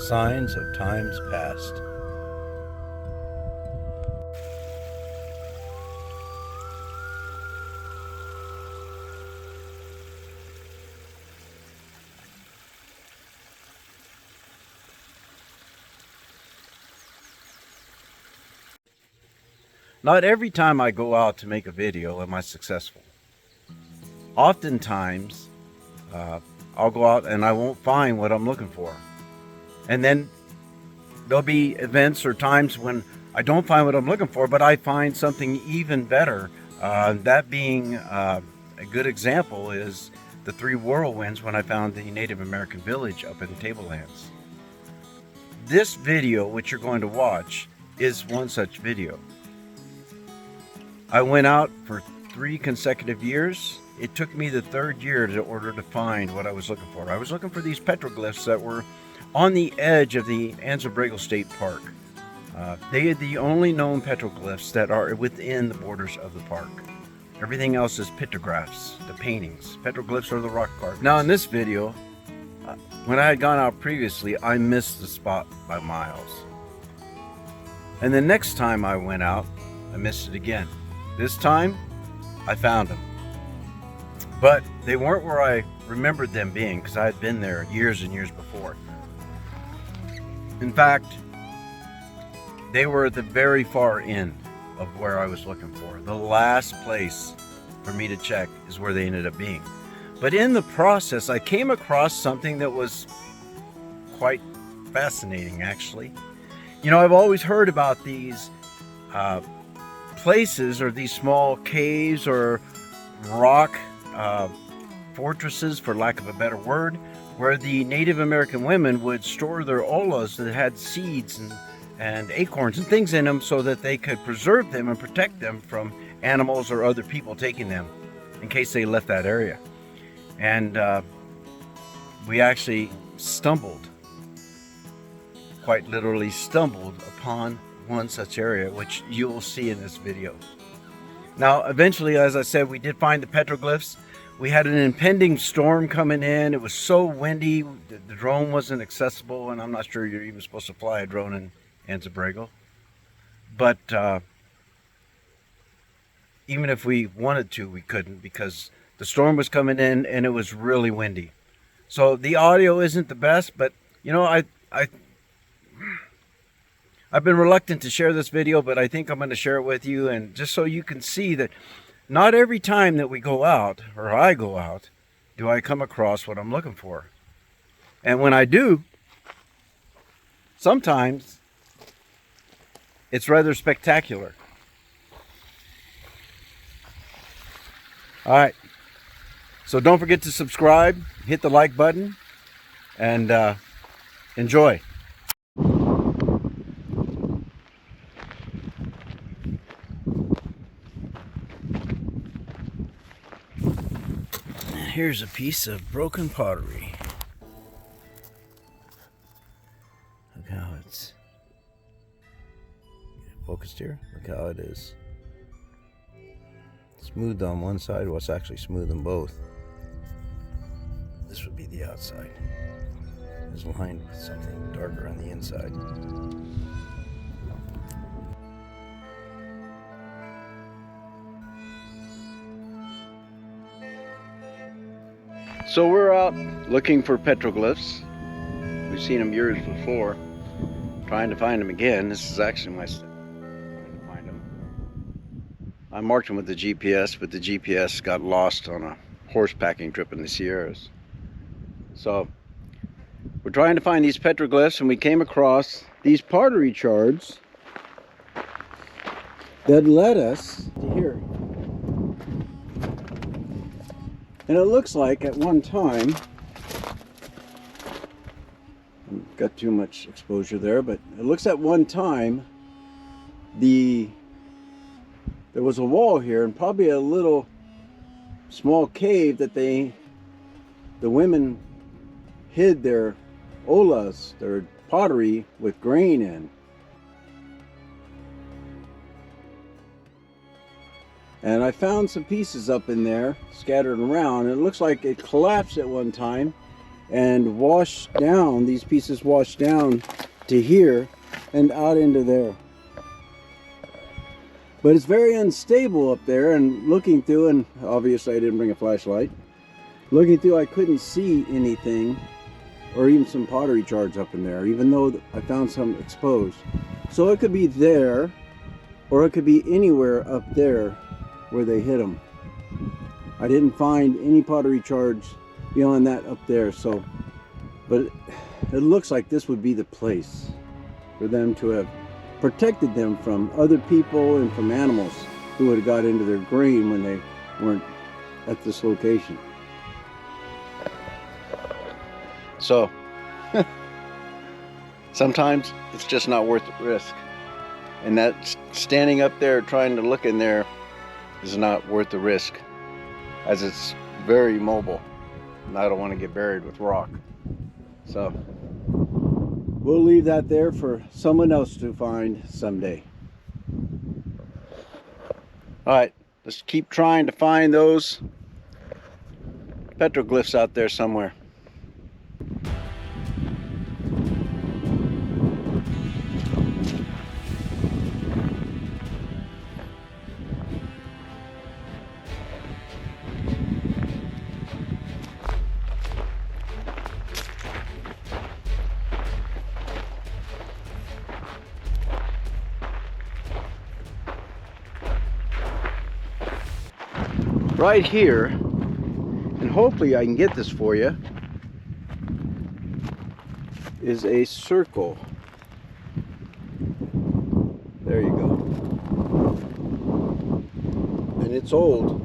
Signs of times past. Not every time I go out to make a video am I successful. Oftentimes, I'll go out and I won't find what I'm looking for. And then there'll be events or times when I don't find what I'm looking for, but I find something even better. That being a good example is the 3 whirlwinds when I found the Native American village up in Tablelands. This video, which you're going to watch, is one such video. I went out for 3 consecutive years. It took me the 3rd year in order to find what I was looking for. I was looking for these petroglyphs that were on the edge of the Anza Borrego State Park. They are the only known petroglyphs that are within the borders of the park. Everything else is petroglyphs, the paintings. Petroglyphs are the rock carvings. Now in this video, when I had gone out previously, I missed the spot by miles. And the next time I went out, I missed it again. This time, I found them. But they weren't where I remembered them being, because I had been there years and years before. In fact, they were at the very far end of where I was looking for. The last place for me to check is where they ended up being. But in the process, I came across something that was quite fascinating, actually. You know, I've always heard about these places, or these small caves or rock fortresses, for lack of a better word, where the Native American women would store their olas that had seeds and acorns and things in them, so that they could preserve them and protect them from animals or other people taking them in case they left that area. And we actually stumbled, quite literally stumbled, upon one such area, which you'll see in this video. Now, eventually, as I said, we did find the petroglyphs. We had an impending storm coming in. It was so windy, the drone wasn't accessible, and I'm not sure you're even supposed to fly a drone in Anza Borrego. But even if we wanted to, we couldn't, because the storm was coming in and it was really windy. So the audio isn't the best, but you know, I've been reluctant to share this video, but I think I'm going to share it with you, and just so you can see that not every time that we go out, or I go out, do I come across what I'm looking for. And when I do, sometimes it's rather spectacular. All right, so don't forget to subscribe, hit the like button, and enjoy. Here's a piece of broken pottery. Look how it's focused here. Look how it is smooth on one side. Well, it's actually smooth on both. This would be the outside. It's lined with something darker on the inside. So we're out looking for petroglyphs. We've seen them years before. Trying to find them again. This is actually my step. Trying to find them. I marked them with the GPS, but the GPS got lost on a horse packing trip in the Sierras. So we're trying to find these petroglyphs, and we came across these pottery shards that led us to here. And it looks like at one time, got too much exposure there, but it looks at one time there was a wall here, and probably a little small cave that the women hid their olas, their pottery, with grain in. And I found some pieces up in there scattered around. It looks like it collapsed at one time, and wash down, these pieces wash down to here and out into there. But it's very unstable up there, and looking through, and obviously I didn't bring a flashlight, looking through I couldn't see anything or even some pottery shards up in there, even though I found some exposed. So it could be there, or it could be anywhere up there where they hit them. I didn't find any pottery shards beyond that up there, so, but it looks like this would be the place for them to have protected them from other people and from animals who would have got into their grain when they weren't at this location. So sometimes it's just not worth the risk, and that standing up there trying to look in there is not worth the risk, as it's very mobile and I don't want to get buried with rock. So we'll leave that there for someone else to find someday. All right, let's keep trying to find those petroglyphs out there somewhere. Right here, and hopefully I can get this for you, is a circle. There you go. And it's old.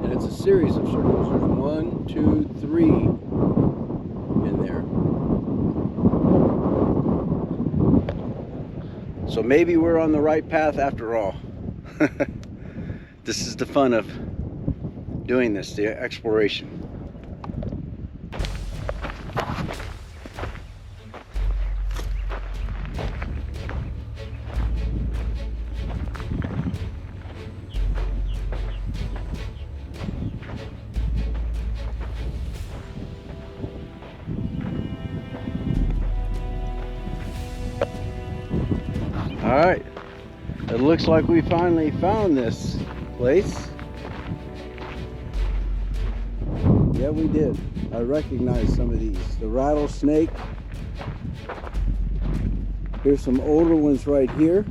And it's a series of circles. There's 1, 2, 3 in there. So maybe we're on the right path after all. This is the fun of doing this, the exploration. All right, it looks like we finally found this place. Yeah, we did. I recognize some of these. The rattlesnake. Here's some older ones right here.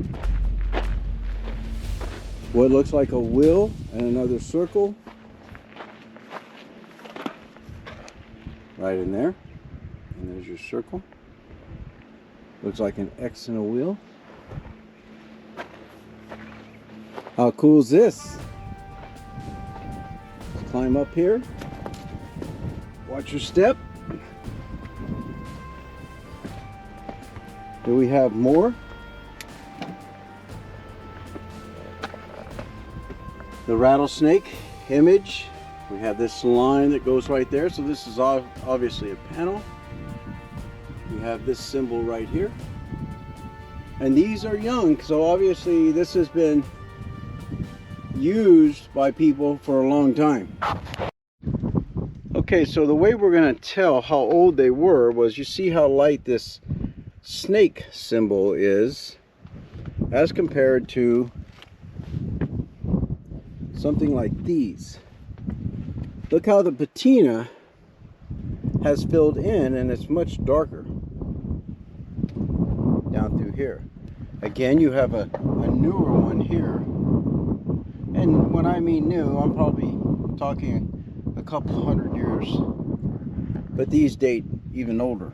What looks like a wheel and another circle. Right in there. And there's your circle. Looks like an X and a wheel. How cool is this? Let's climb up here. Watch your step. Do we have more? The rattlesnake image. We have this line that goes right there. So this is obviously a panel. We have this symbol right here. And these are young, so obviously this has been used by people for a long time. Okay, so the way we're going to tell how old they were was, you see how light this snake symbol is as compared to something like these. Look how the patina has filled in, and it's much darker down through here. Again, you have a newer one here. And when I mean new, I'm probably talking a couple hundred years. But these date even older.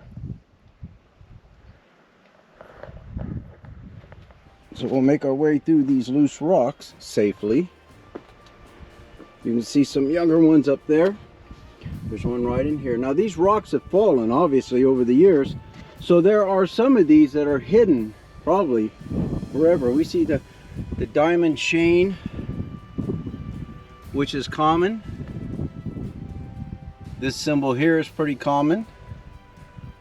So we'll make our way through these loose rocks safely. You can see some younger ones up there. There's one right in here. Now these rocks have fallen obviously over the years. So there are some of these that are hidden probably forever. We see the diamond chain, which is common. This symbol here is pretty common.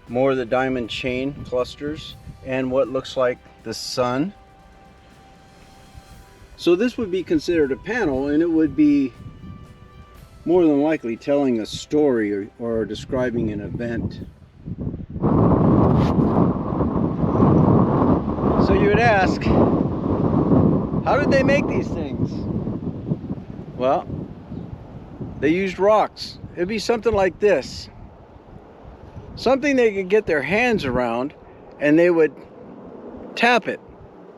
More of the diamond chain clusters and what looks like the sun. So this would be considered a panel, and it would be more than likely telling a story or describing an event. So you would ask, how did they make these things? Well, they used rocks. It'd be something like this. Something they could get their hands around, and they would tap it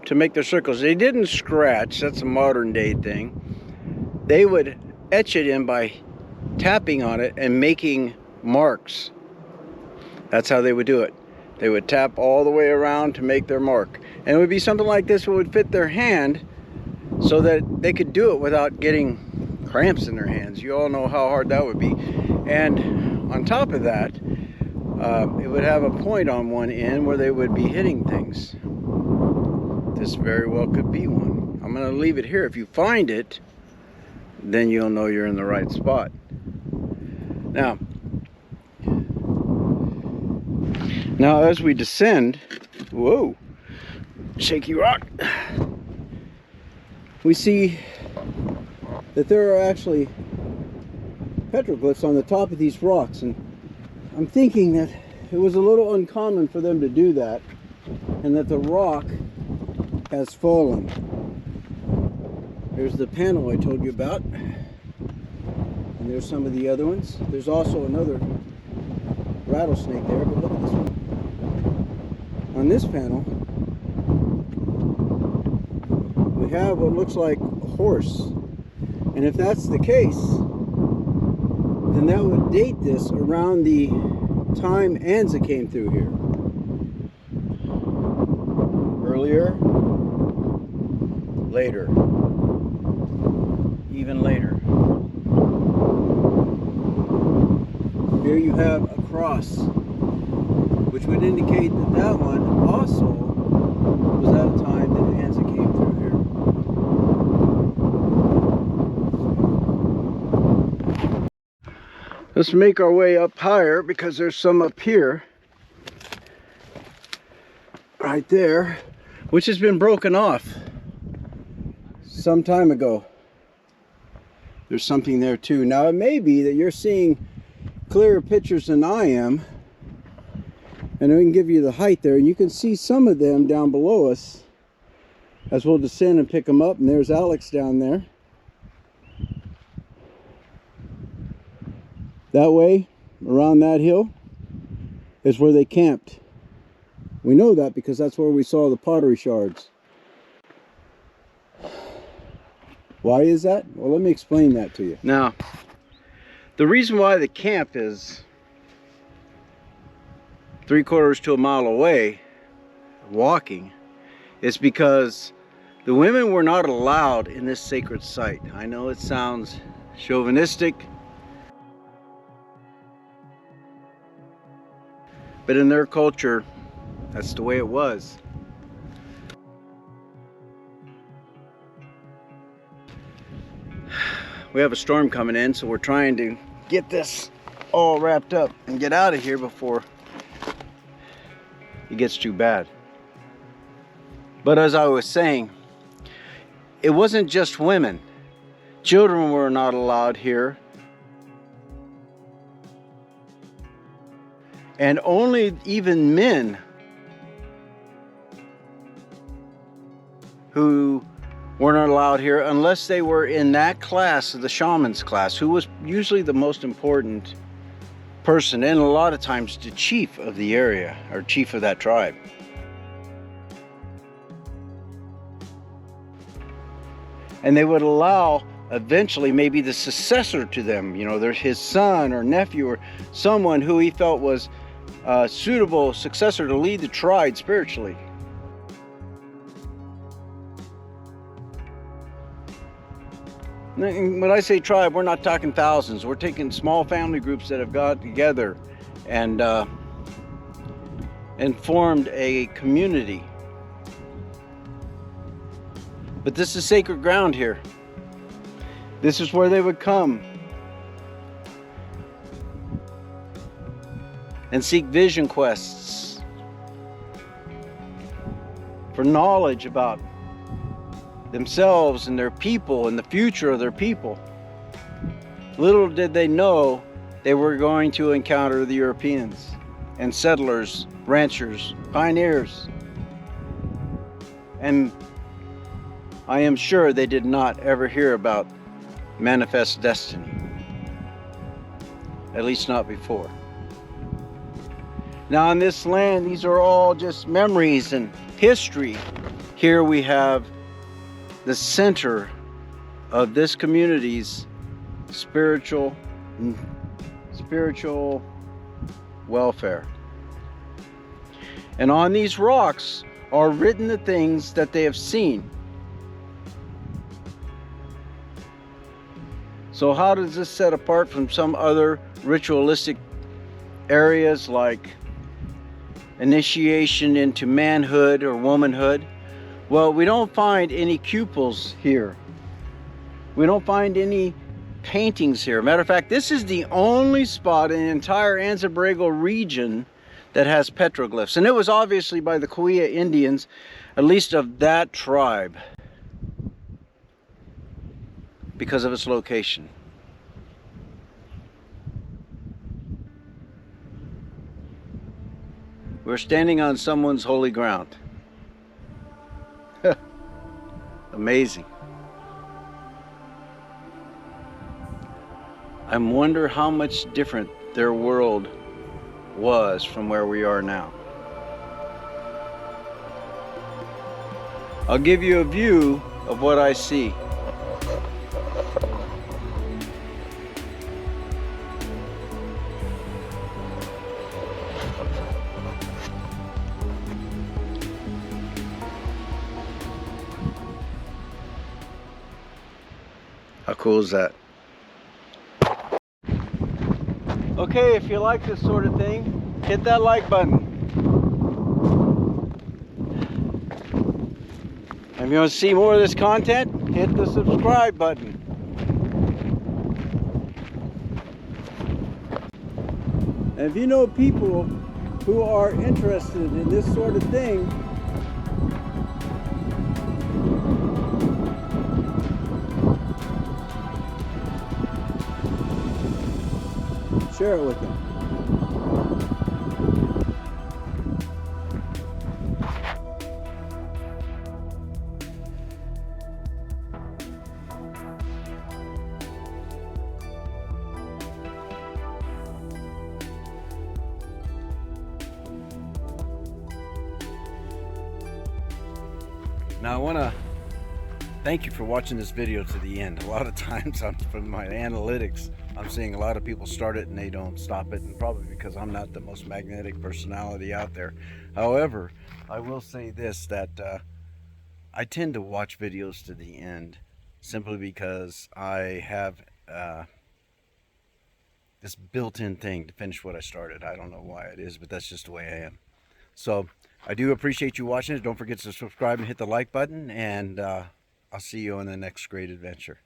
to make their circles. They didn't scratch, that's a modern day thing. They would etch it in by tapping on it and making marks. That's how they would do it. They would tap all the way around to make their mark. And it would be something like this that would fit their hand so that they could do it without getting cramps in their hands. You all know how hard that would be. And on top of that, it would have a point on one end where they would be hitting things. This very well could be one. I'm going to leave it here. If you find it, then you'll know you're in the right spot. Now as we descend, whoa, shaky rock, we see that there are actually petroglyphs on the top of these rocks, and I'm thinking that it was a little uncommon for them to do that, and that the rock has fallen. There's the panel I told you about, and there's some of the other ones. There's also another rattlesnake there, but look at this one. On this panel, we have what looks like a horse, and if that's the case, then that would date this around the time Anza came through here. Earlier, later, even later. Here you have a cross, which would indicate that that one also was at a time that Anza came through here. Let's make our way up higher, because there's some up here, right there, which has been broken off some time ago. There's something there too. Now it may be that you're seeing clearer pictures than I am, and I can give you the height there, and you can see some of them down below us as we'll descend and pick them up. And there's Alex down there. That way, around that hill, is where they camped. We know that because that's where we saw the pottery shards. Why is that? Well, let me explain that to you. Now, the reason why the camp is 3/4 to a mile away walking is because the women were not allowed in this sacred site. I know it sounds chauvinistic, but in their culture, that's the way it was. We have a storm coming in, so we're trying to get this all wrapped up and get out of here before it gets too bad. But as I was saying, it wasn't just women. Children were not allowed here. And only even men who were not allowed here unless they were in that class, of the shaman's class, who was usually the most important person, and a lot of times the chief of the area or chief of that tribe. And they would allow eventually maybe the successor to them, you know, his son or nephew or someone who he felt was a suitable successor to lead the tribe spiritually. When I say tribe, we're not talking thousands. We're taking small family groups that have got together and formed a community. But this is sacred ground here. This is where they would come and seek vision quests for knowledge about themselves and their people and the future of their people. Little did they know they were going to encounter the Europeans and settlers, ranchers, pioneers. And I am sure they did not ever hear about manifest destiny. At least not before. Now on this land, these are all just memories and history. Here we have the center of this community's spiritual welfare. And on these rocks are written the things that they have seen. So how does this set apart from some other ritualistic areas like initiation into manhood or womanhood? Well, we don't find any cupels here. We don't find any paintings here. Matter of fact, this is the only spot in the entire Anza Borrego region that has petroglyphs. And it was obviously by the Cahuilla Indians, at least of that tribe, because of its location. We're standing on someone's holy ground. Amazing. I wonder how much different their world was from where we are now. I'll give you a view of what I see. How cool is that? Okay, if you like this sort of thing, hit that like button. And if you want to see more of this content, hit the subscribe button. And if you know people who are interested in this sort of thing, share it with them. Now I want to thank you for watching this video to the end. A lot of times from my analytics, I'm seeing a lot of people start it and they don't stop it, and probably because I'm not the most magnetic personality out there. However, I will say this, that I tend to watch videos to the end simply because I have this built-in thing to finish what I started. I don't know why it is, but that's just the way I am. So I do appreciate you watching it. Don't forget to subscribe and hit the like button, and I'll see you on the next great adventure.